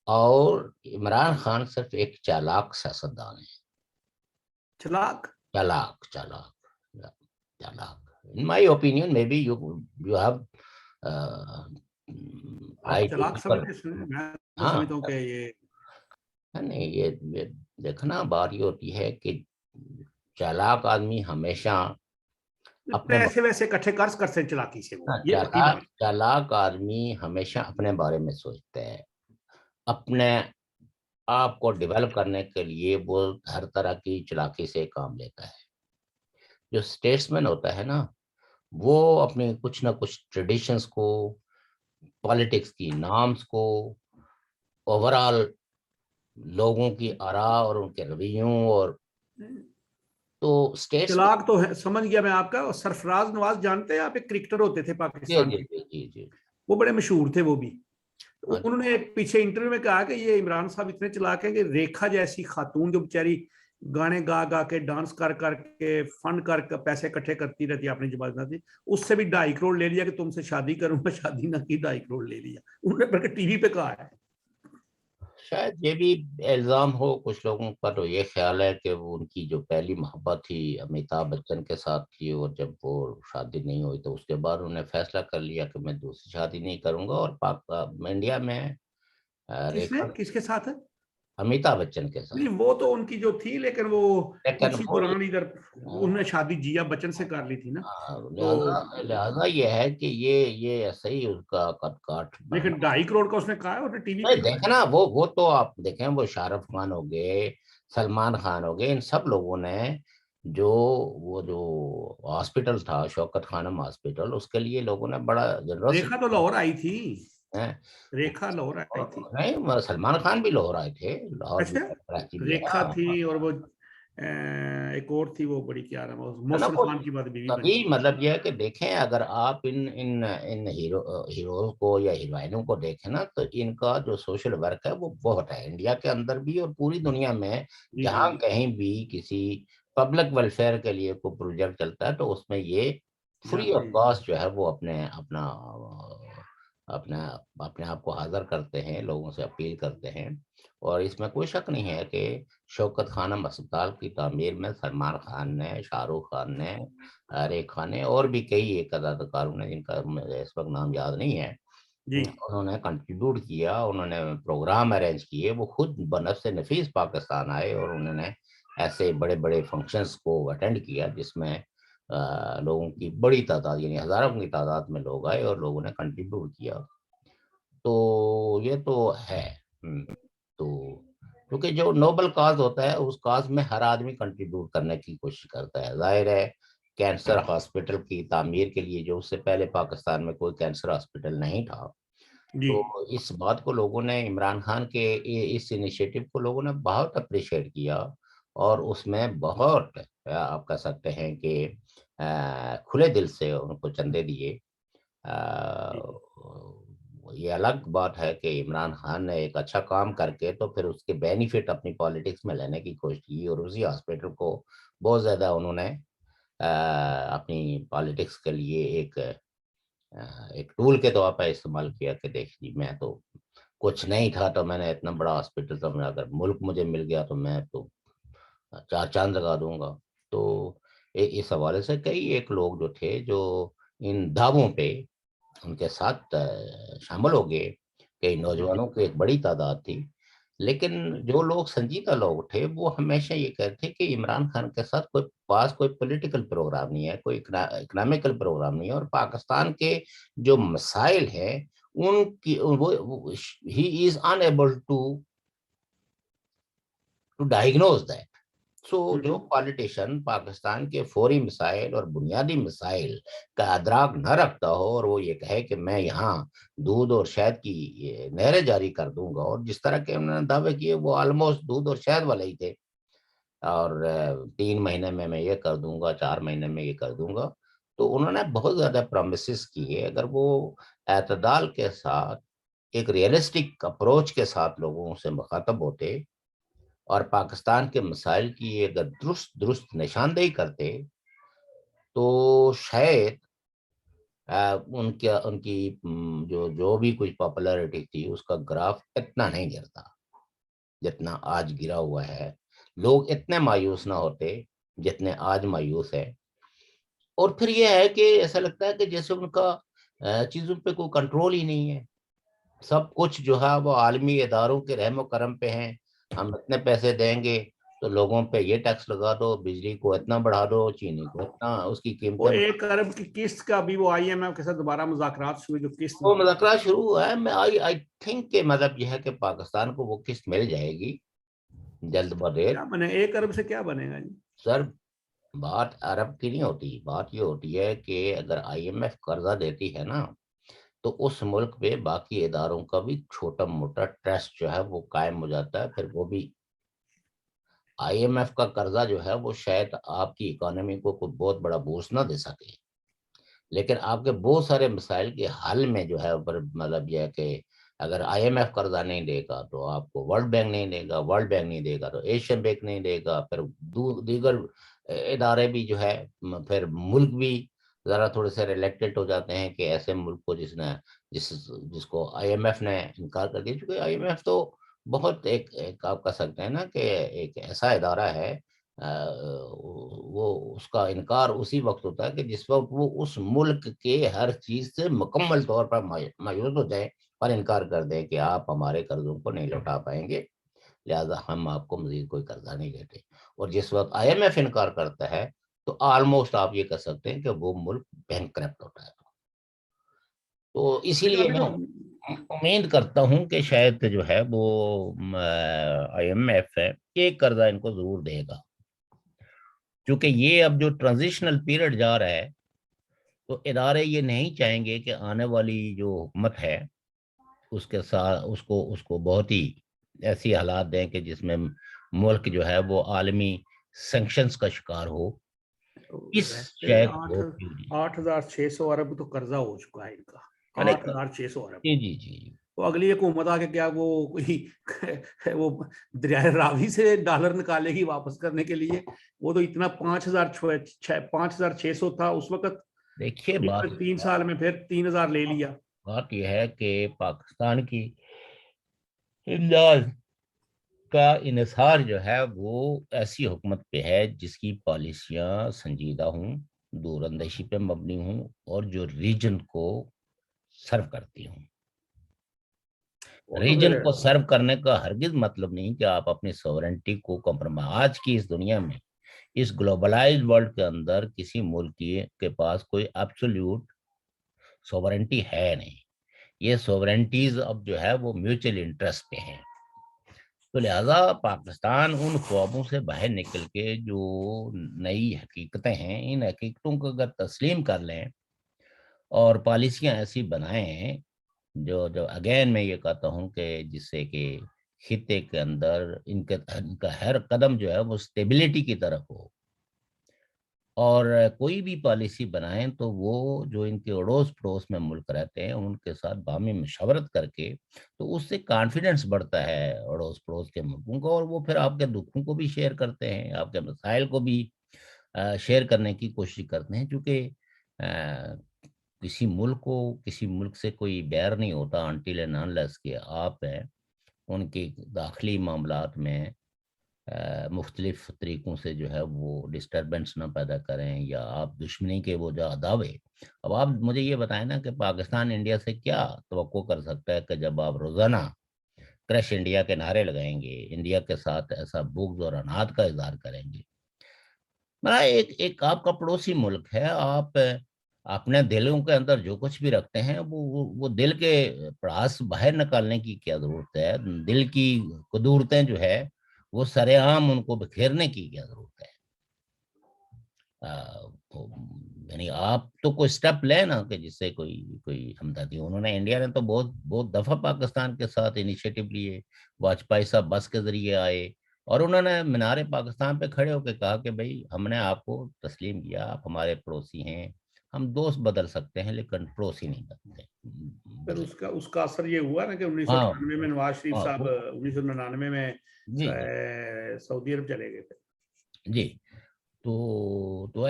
اور عمران خان صرف ایک چالاک سیاستدان ہے. چالاک in my opinion maybe you have نہیں، یہ دیکھنا بات یہ ہوتی ہے کہ چالاک آدمی ہمیشہ چالاک آدمی ہمیشہ اپنے بارے میں سوچتا ہے، آپ کو ڈیولپ کرنے کے لیے وہ ہر طرح کی چلاکی سے کام لیتا ہے. جو اسٹیٹسمین ہوتا ہے نا وہ اپنے کچھ نہ کچھ ٹریڈیشنز کو، پالیٹکس کی نارمز کو، اوور آل لوگوں کی آراء اور ان کے رویوں، اور تو اسٹیٹس میں چلاک تو ہے، سمجھ گیا میں آپ کا. اور سرفراز نواز جانتے ہیں آپ، ایک کرکٹر ہوتے تھے جی پاکستان جی کے، جی جی جی وہ بڑے مشہور تھے وہ بھی. ہاں انہوں نے ایک پیچھے انٹرویو میں کہا کہ یہ عمران صاحب اتنے چلاک ہیں کہ ریکھا جیسی خاتون جو بیچاری گانے گا گا کے ڈانس کر کر کے فنڈ کر کے پیسے اکٹھے کرتی رہتی ہے اپنی جماعت نہ، اس سے بھی 2.5 کروڑ لے لیا کہ تم سے شادی کروں گا، شادی نہ کی 2.5 کروڑ لے لیا. انہوں نے بلکہ ٹی وی پہ کہا ہے. شاید یہ بھی الزام ہو کچھ لوگوں کا، تو یہ خیال ہے کہ وہ ان کی جو پہلی محبت تھی امیتابھ بچن کے ساتھ تھی، اور جب وہ شادی نہیں ہوئی تو اس کے بعد انہوں نے فیصلہ کر لیا کہ میں دوسری شادی نہیں کروں گا، اور انڈیا میں کس نے، ریکھا کس کے ساتھ ہے؟ امیتابھ بچن کے ساتھ. نہیں وہ تو ان کی جو تھی، لیکن وہ لیکن کچھ ہی وہ دوران ادھر انہوں نے شادی جیا بچن سے کر لی تھی نا. تو لہذا یہ ہے کہ یہ ایسا ہی اس کا کٹ کاٹ لیکن بنا. 2.5 کروڑ کا اس نے کہا ہے، اور ٹی وی پہ نہیں کہا ہے. دیکھیں نا، وہ تو آپ دیکھیں، وہ شاہ رخ خان ہو گئے، سلمان خان ہو گئے، ان سب لوگوں نے وہ جو ہاسپٹل تھا شوکت خانم ہاسپٹل، اس کے لیے لوگوں نے بڑا ریکھا تو جنروسٹی لاہور آئی تھی، ہے. ریکھا لاہور آئی تھی. نہیں، سلمان خان بھی لاہور آئے تھے، لاہور بھی اچھا، کراچی بھی ہے. ریکھا تھی، اور وہ ایک اور تھی، وہ بڑی کیا نام ہے، محسن خان کی بات بیوی بنی. تبھی مطلب یہ ہے کہ دیکھیں، اگر آپ ان ہیروز کو یا ہیروئنوں کو دیکھیں نا، تو ان کا جو سوشل ورک ہے وہ بہت ہے، انڈیا کے اندر بھی اور پوری دنیا میں. جی جی جہاں جی کہیں بھی کسی پبلک ویلفیئر کے لیے کوئی پروجیکٹ چلتا ہے تو اس میں یہ فری آف جاتے ہیں. کاسٹ جو ہے وہ اپنا اپنے آپ کو حاضر کرتے ہیں، لوگوں سے اپیل کرتے ہیں. اور اس میں کوئی شک نہیں ہے کہ شوکت خانم اسپتال کی تعمیر میں سلمان خان نے، شاہ رخ خان نے، ریکھا نے، اور بھی کئی ایک اداکاروں نے جن کا مجھے اس وقت نام یاد نہیں ہے، جی انہوں نے کنٹریبیوٹ کیا. انہوں نے پروگرام ارینج کیے، وہ خود بنفس نفیس پاکستان آئے اور انہوں نے ایسے بڑے بڑے فنکشنز کو اٹینڈ کیا جس میں لوگوں کی بڑی تعداد، یعنی ہزاروں کی تعداد میں لوگ آئے اور لوگوں نے کنٹریبیوٹ کیا. تو یہ تو ہے. تو کیونکہ جو نوبل کاز ہوتا ہے اس کاز میں ہر آدمی کنٹریبیوٹ کرنے کی کوشش کرتا ہے. ظاہر ہے کینسر ہاسپٹل کی تعمیر کے لیے، جو اس سے پہلے پاکستان میں کوئی کینسر ہاسپٹل نہیں تھا، جی تو اس بات کو لوگوں نے، عمران خان کے اس انیشیٹو کو لوگوں نے بہت اپریشیٹ کیا، اور اس میں بہت آپ کہہ سکتے ہیں کہ کھلے دل سے ان کو چندے دیے. جی یہ الگ بات ہے کہ عمران خان نے ایک اچھا کام کر کے تو پھر اس کے بینیفٹ اپنی پالیٹکس میں لینے کی کوشش کی، اور اسی ہاسپٹل کو بہت زیادہ انہوں نے اپنی پالیٹکس کے لیے ایک ٹول کے طور پر استعمال کیا کہ دیکھ جی، میں تو کچھ نہیں تھا تو میں نے اتنا بڑا ہاسپٹل تھا، اگر ملک مجھے مل گیا تو میں تو 4 چاند لگا دوں گا. تو اس حوالے سے کئی ایک لوگ جو تھے جو ان دعووں پہ ان کے ساتھ شامل ہو گئے، کئی نوجوانوں کی ایک بڑی تعداد تھی. لیکن جو لوگ سنجیدہ لوگ تھے وہ ہمیشہ یہ کہتے کہ عمران خان کے ساتھ کوئی پولیٹیکل پروگرام نہیں ہے، کوئی اکنامیکل پروگرام نہیں ہے، اور پاکستان کے جو مسائل ہیں ان کی ہی is unable to diagnose that. جو پالیٹیشین پاکستان کے فوری مسائل اور بنیادی مسائل کا ادراک نہ رکھتا ہو، اور وہ یہ کہے کہ میں یہاں دودھ اور شہد کی نہریں جاری کر دوں گا، اور جس طرح کے انہوں نے دعوے کیے وہ آلموسٹ دودھ اور شہد والے ہی تھے، اور 3 مہینے میں یہ کر دوں گا، 4 مہینے میں یہ کر دوں گا. تو انہوں نے بہت زیادہ پرومسز کیے. اگر وہ اعتدال کے ساتھ ایک ریئلسٹک اپروچ کے ساتھ لوگوں سے مخاطب ہوتے اور پاکستان کے مسائل کی اگر درست نشاندہی کرتے تو شاید ان کی جو بھی کچھ پاپولیرٹی تھی اس کا گراف اتنا نہیں گرتا جتنا آج گرا ہوا ہے. لوگ اتنے مایوس نہ ہوتے جتنے آج مایوس ہے. اور پھر یہ ہے کہ ایسا لگتا ہے کہ جیسے ان کا چیزوں پہ کوئی کنٹرول ہی نہیں ہے. سب کچھ جو ہے وہ عالمی اداروں کے رحم و کرم پہ ہیں. ہم اتنے پیسے دیں گے تو لوگوں پہ یہ ٹیکس لگا دو, بجلی کو اتنا بڑھا دو, چینی کو اتنا, اس کی وہ قیمتیں 1 ارب کی قسط کا بھی وہ IMF کے ساتھ دوبارہ مذاکرات شروع, جو قسط وہ مذاکرات شروع ہوا ہے. میں آئی تھنک کہ مطلب یہ ہے کہ پاکستان کو وہ قسط مل جائے گی جلد بدیر. کیا بنے 1 ارب سے کیا بنے گا جی؟ سر بات ارب کی نہیں ہوتی, بات یہ ہوتی ہے کہ اگر IMF قرضہ دیتی ہے نا تو اس ملک پہ باقی اداروں کا بھی چھوٹا موٹا ٹرسٹ جو ہے وہ قائم ہو جاتا ہے. پھر وہ بھی IMF کا قرضہ جو ہے وہ شاید آپ کی اکانومی کو کوئی بہت بڑا بوسٹ نہ دے سکے, لیکن آپ کے بہت سارے مسائل کے حل میں جو ہے مطلب یہ ہے کہ اگر IMF قرضہ نہیں دے گا تو آپ کو ورلڈ بینک نہیں دے گا, ورلڈ بینک نہیں دے گا تو ایشین بینک نہیں دے گا, پھر دیگر ادارے بھی جو ہے, پھر ملک بھی ذرا تھوڑے سے ریلیکٹڈ ہو جاتے ہیں کہ ایسے ملک کو جس کو IMF نے انکار کر دیا. چونکہ IMF تو بہت ایک آپ کہہ سکتے ہیں نا کہ ایک ایسا ادارہ ہے, وہ اس کا انکار اسی وقت ہوتا ہے کہ جس وقت وہ اس ملک کے ہر چیز سے مکمل طور پر مایوس ہو جائے اور انکار کر دیں کہ آپ ہمارے قرضوں کو نہیں لوٹا پائیں گے, لہذا ہم آپ کو مزید کوئی قرضہ نہیں دیتے. اور جس وقت IMF انکار کرتا ہے تو آلموسٹ آپ یہ کہہ سکتے ہیں کہ وہ ملک بینکرپٹ ہوتا ہے. تو اسی لیکن لیے ابھی میں تو امید کرتا ہوں کہ شاید جو ہے وہ IMF ہے کہ قرضہ ان کو ضرور دے گا, کیونکہ یہ اب جو ٹرانزیشنل پیریڈ جا رہا ہے تو ادارے یہ نہیں چاہیں گے کہ آنے والی جو حکومت ہے اس کے ساتھ اس کو بہت ہی ایسی حالات دیں کہ جس میں ملک جو ہے وہ عالمی سینکشنز کا شکار ہو. اس ویسے شے کو 8,600 ارب تو قرضہ ہو چکا ہے ان کا, ارے 8,600 ارب. جی جی جی تو اگلی حکومت آ کے کیا وہ کوئی وہ دریائے راوی سے ڈالر نکالے گی واپس کرنے کے لیے؟ وہ تو اتنا 5,600 تھا اس وقت, دیکھیے 3 سال میں پھر 3,000 لے لیا. بات یہ ہے کہ پاکستان کی امداد کا انحصار جو ہے وہ ایسی حکومت پہ ہے جس کی پالیسیاں سنجیدہ ہوں, دور اندیشی پہ مبنی ہوں اور جو ریجن کو سرو کرتی ہوں. وہ تو ریجن پھر کو سرو کرنے کا ہرگز مطلب نہیں کہ آپ اپنی سورنٹی کو کمپرومائز. آج کی اس دنیا میں, اس گلوبلائز ورلڈ کے اندر کسی ملک کے پاس کوئی ایبسولوٹ سورنٹی ہے نہیں. یہ سورنٹیز اب جو ہے وہ میوچل انٹرسٹ پہ ہیں. تو لہذا پاکستان ان خوابوں سے باہر نکل کے جو نئی حقیقتیں ہیں, ان حقیقتوں کو اگر تسلیم کر لیں اور پالیسیاں ایسی بنائیں جو اگین میں یہ کہتا ہوں کہ جس سے کہ خطے کے اندر ان کا ہر قدم جو ہے وہ سٹیبلٹی کی طرف ہو, اور کوئی بھی پالیسی بنائیں تو وہ جو ان کے اڑوس پڑوس میں ملک رہتے ہیں ان کے ساتھ باہمی مشاورت کر کے, تو اس سے کانفیڈنس بڑھتا ہے اڑوس پڑوس کے ملکوں کو, اور وہ پھر آپ کے دکھوں کو بھی شیئر کرتے ہیں, آپ کے مسائل کو بھی شیئر کرنے کی کوشش کرتے ہیں. چونکہ کسی ملک سے کوئی بیر نہیں ہوتا انٹل اینڈ انلیس کہ آپ ان کے داخلی معاملات میں مختلف طریقوں سے جو ہے وہ ڈسٹربنس نہ پیدا کریں یا آپ دشمنی کے وہ جو دعوے. اب آپ مجھے یہ بتائیں نا کہ پاکستان انڈیا سے کیا توقع کر سکتا ہے کہ جب آپ روزانہ کرش انڈیا کے نعرے لگائیں گے, انڈیا کے ساتھ ایسا بغض اور اناد کا اظہار کریں گے. ایک آپ کا پڑوسی ملک ہے, آپ اپنے دلوں کے اندر جو کچھ بھی رکھتے ہیں وہ دل کے پڑاس باہر نکالنے کی کیا ضرورت ہے؟ دل کی قدورتیں جو ہے وہ سرے عام ان کو بکھیرنے کی کیا ضرورت ہے؟ یعنی آپ تو کوئی سٹیپ لیں نا کہ جس سے کوئی ہمدردی. انہوں نے, انڈیا نے تو بہت دفعہ پاکستان کے ساتھ انیشیٹو لیے. واجپئی صاحب بس کے ذریعے آئے اور انہوں نے مینار پاکستان پہ کھڑے ہو کے کہا کہ بھائی ہم نے آپ کو تسلیم کیا, آپ ہمارے پڑوسی ہیں, ہم دوست بدل سکتے ہیں لیکن پڑوسی نہیں پھر بدلتے. اس کا اثر یہ ہوا نا کہ 1998 میں نواز شریف صاحب 1999 میں جی سعودی عرب چلے گئے تھے. جی. تو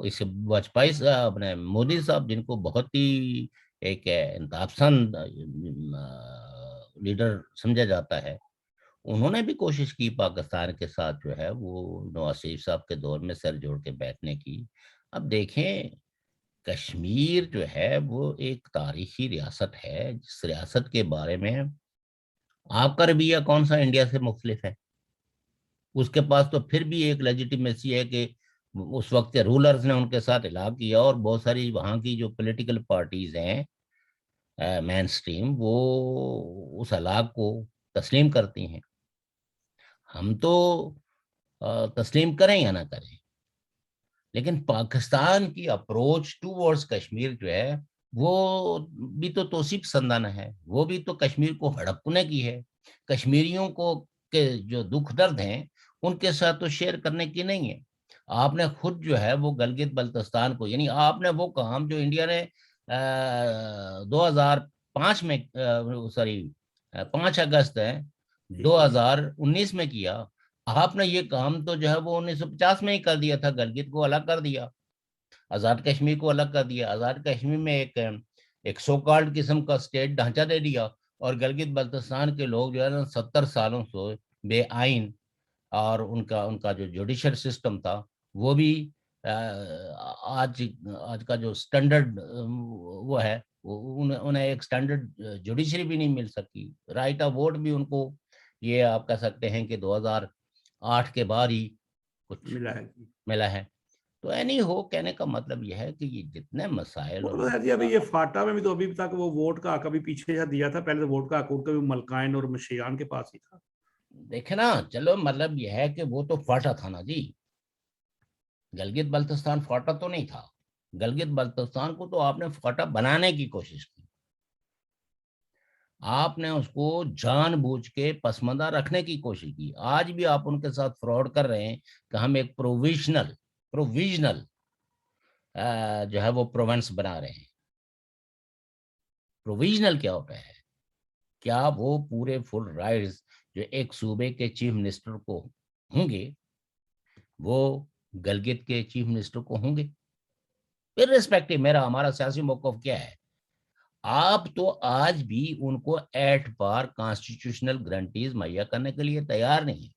اس واجپئی صاحب نے, مودی صاحب جن کو بہت ہی ایک انتہا پسند لیڈر سمجھا جاتا ہے, انہوں نے بھی کوشش کی پاکستان کے ساتھ جو ہے وہ نواز شریف صاحب کے دور میں سر جوڑ کے بیٹھنے کی. اب دیکھیں کشمیر جو ہے وہ ایک تاریخی ریاست ہے, جس ریاست کے بارے میں آپ کا رویہ کون سا انڈیا سے مختلف ہے؟ اس کے پاس تو پھر بھی ایک لیجیٹیمیسی ہے کہ اس وقت رولرز نے ان کے ساتھ الحاق کیا، اور بہت ساری وہاں کی جو پولیٹیکل پارٹیز ہیں مین سٹریم، وہ اس ہلاک کو تسلیم کرتی ہیں. ہم تو تسلیم کریں یا نہ کریں، لیکن پاکستان کی اپروچ ٹوورڈز کشمیر جو ہے وہ بھی تو توسیع پسندانہ ہے، وہ بھی تو کشمیر کو ہڑپنے کی ہے. کشمیریوں کو کے جو دکھ درد ہیں ان کے ساتھ تو شیئر کرنے کی نہیں ہے. آپ نے خود جو ہے وہ گلگت بلتستان کو، یعنی آپ نے وہ کام جو انڈیا نے 2005 میں، سوری 5 اگست ہے 2019 میں کیا، آپ نے یہ کام تو جو ہے وہ 1950 میں ہی کر دیا تھا. گلگت کو الگ کر دیا، آزاد کشمیر کو الگ کر دیا، آزاد کشمیر میں ایک سو کالڈ قسم کا اسٹیٹ ڈھانچہ دے دیا، اور گلگت بلتستان کے لوگ جو ہے نا 70 سالوں سے بے آئین، اور ان کا جو جوڈیشل سسٹم تھا وہ بھی آج کا جو سٹینڈرڈ وہ ہے، انہیں ایک سٹینڈرڈ جوڈیشری بھی نہیں مل سکی. رائٹ آف ووٹ بھی ان کو، یہ آپ کہہ سکتے ہیں کہ 2008 کے بعد ہی کچھ ملا ہے. تو اینی ہو، کہنے کا مطلب یہ ہے کہ یہ جتنے مسائل جی ابھی یہ فاٹا میں بھی تو ابھی تک وہ ووٹ کا حق ابھی پیچھے دیا تھا، پہلے تو ووٹ کا حق ان کا بھی ملکائن اور مشیان کے پاس ہی تھا. دیکھیں نا، چلو مطلب یہ ہے کہ وہ تو فاٹا تھا نا جی، گلگت بلتستان فاٹا تو نہیں تھا. گلگت بلتستان کو تو آپ نے فاٹا بنانے کی کوشش کی، آپ نے اس کو جان بوجھ کے پسماندہ رکھنے کی کوشش کی. آج بھی آپ ان کے ساتھ فراڈ کر رہے ہیں کہ ہم ایک پروویژنل جو ہے وہ پروونس بنا رہے ہیں. پروویژنل کیا ہوتا ہے؟ کیا وہ پورے فل رائٹس جو ایک صوبے کے چیف منسٹر کو ہوں گے وہ گلگت کے چیف منسٹر کو ہوں گے؟ irrespective ہمارا سیاسی موقف کیا ہے، آپ تو آج بھی ان کو ایٹ بار کانسٹیٹیوشنل گارنٹیز مہیا کرنے کے لیے تیار نہیں ہیں.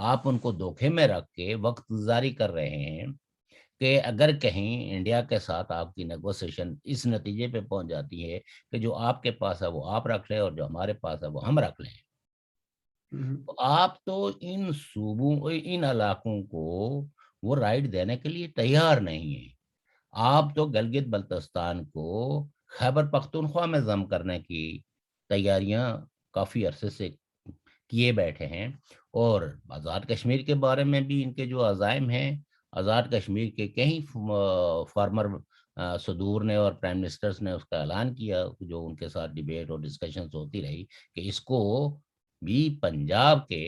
آپ ان کو دھوکے میں رکھ کے وقت گزاری کر رہے ہیں کہ اگر کہیں انڈیا کے ساتھ آپ کی نیگوسیشن اس نتیجے پہ پہنچ جاتی ہے کہ جو آپ کے پاس ہے وہ آپ رکھ لیں اور جو ہمارے پاس ہے وہ ہم رکھ لیں، تو آپ تو ان صوبوں ان علاقوں کو وہ رائٹ دینے کے لیے تیار نہیں ہیں. آپ تو گلگت بلتستان کو خیبر پختونخوا میں ضم کرنے کی تیاریاں کافی عرصے سے کیے بیٹھے ہیں، اور آزاد کشمیر کے بارے میں بھی ان کے جو عزائم ہیں، آزاد کشمیر کے کئی فارمر صدور نے اور پرائم منسٹرز نے اس کا اعلان کیا، جو ان کے ساتھ ڈیبیٹ اور ڈسکشنز ہوتی رہی کہ اس کو بھی پنجاب کے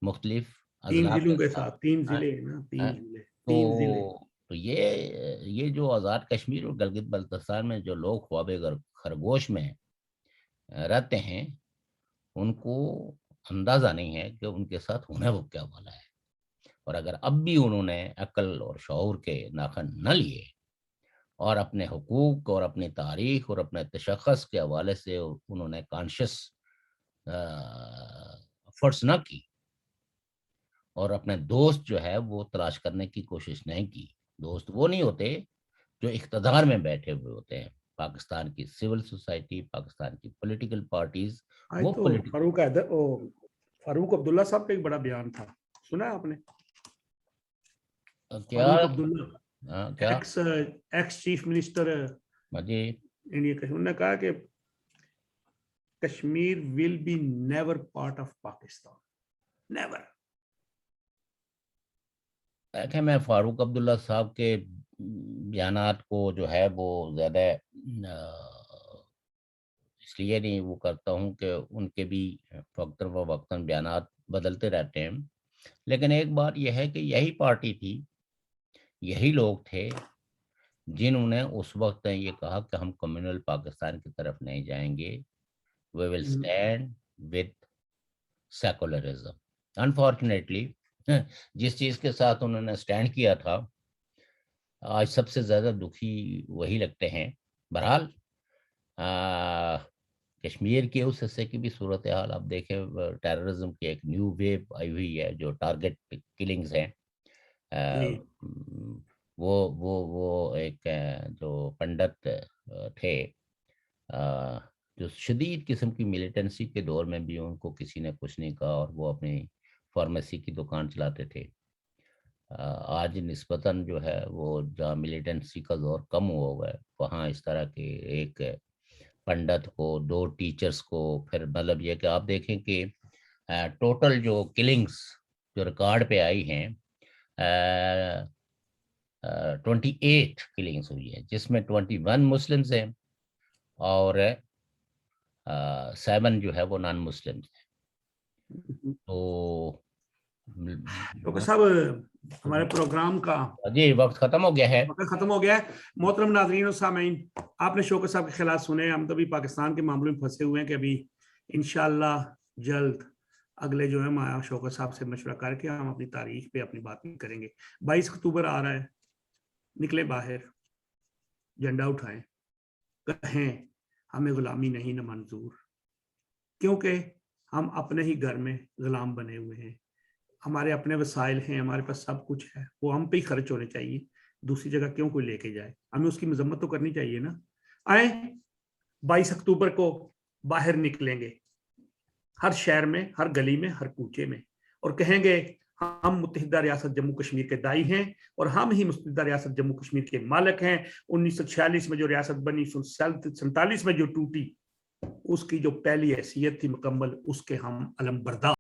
مختلف اضلاع کے ساتھ تین ضلع نا، تین ضلع، تین ضلع. تو یہ جو آزاد کشمیر اور گلگت بلتستان میں جو لوگ خواب خرگوش میں رہتے ہیں، ان کو اندازہ نہیں ہے کہ ان کے ساتھ ہونے وہ کیا والا ہے. اور اگر اب بھی انہوں نے عقل اور شعور کے ناخن نہ لیے اور اپنے حقوق اور اپنی تاریخ اور اپنے تشخص کے حوالے سے انہوں نے کانشیس ایفرٹس نہ کی، اور اپنے دوست جو ہے وہ تلاش کرنے کی کوشش نہیں کی. دوست وہ نہیں ہوتے جو اقتدار میں بیٹھے ہوئے ہوتے ہیں. پاکستان کی سول سوسائٹی، پاکستان کی پولیٹیکل پارٹیز، وہ فاروق عبداللہ صاحب کا ایک بڑا بیان تھا، سنا ہے آپ نے؟ کیا Farooq Abdullah ex chief minister ji India کا، انہوں نے کہا کہ Kashmir will be never part of Pakistan, never. دیکھیں، میں فاروق عبداللہ صاحب کے بیانات کو جو ہے وہ زیادہ اس لیے نہیں وہ کرتا ہوں کہ ان کے بھی وقتاً فوقتاً بیانات بدلتے رہتے ہیں، لیکن ایک بات یہ ہے کہ یہی پارٹی تھی، یہی لوگ تھے جنہوں نے اس وقت یہ کہا کہ ہم کمیونل پاکستان کی طرف نہیں جائیں گے، we will stand with secularism. Unfortunately جس چیز کے ساتھ انہوں نے سٹینڈ کیا تھا، آج سب سے زیادہ دکھی وہی لگتے ہیں. بہرحال کشمیر کے اس حصے کی بھی صورتحال آپ دیکھیں، ٹیررزم کی ایک نیو ویو آئی ہوئی ہے، جو ٹارگٹ کلنگز ہیں. وہ ایک جو پنڈت تھے جو شدید قسم کی ملیٹنسی کے دور میں بھی ان کو کسی نے کچھ نہیں کہا، اور وہ اپنی فارمیسی کی دکان چلاتے تھے. آج نسبتاً جو ہے وہ جہاں ملیٹنسی کا زور کم ہوا ہوا ہے وہاں اس طرح کے ایک پنڈت کو 2 ٹیچرز کو, پھر مطلب یہ کہ آپ دیکھیں کہ ٹوٹل جو کلنگز جو ریکارڈ پہ آئی ہیں 28 کلنگز ہوئی ہیں, جس میں 21 مسلمز ہیں اور 7 جو ہے وہ نان مسلمز ہیں. تو ڈاکٹر صاحب ہمارے پروگرام کا جی وقت ختم ہو گیا ہے. وقت ختم ہو گیا ہے. محترم ناظرین و سامعین, آپ نے شوکت صاحب کے خیالات سنے. ہم تو بھی پاکستان کے معاملے میں پھنسے ہوئے ہیں کہ ابھی انشاءاللہ جلد اگلے جو ہے شوکت صاحب سے مشورہ کر کے ہم اپنی تاریخ پہ اپنی بات کریں گے. 22 اکتوبر آ رہا ہے, نکلے باہر, جھنڈا اٹھائیں, کہیں ہمیں غلامی نہیں نہ منظور, کیونکہ ہم اپنے ہی گھر میں غلام بنے ہوئے ہیں. ہمارے اپنے وسائل ہیں, ہمارے پاس سب کچھ ہے, وہ ہم پہ ہی خرچ ہونے چاہیے. دوسری جگہ کیوں کوئی لے کے جائے؟ ہمیں اس کی مذمت تو کرنی چاہیے نا. آئیں 22 اکتوبر کو باہر نکلیں گے, ہر شہر میں, ہر گلی میں, ہر کوچے میں, اور کہیں گے ہم متحدہ ریاست جموں کشمیر کے دائی ہیں اور ہم ہی متحدہ ریاست جموں کشمیر کے مالک ہیں. 1946 میں جو ریاست بنی, 47 میں جو ٹوٹی, اس کی جو پہلی حیثیت تھی مکمل, اس کے ہم علم بردار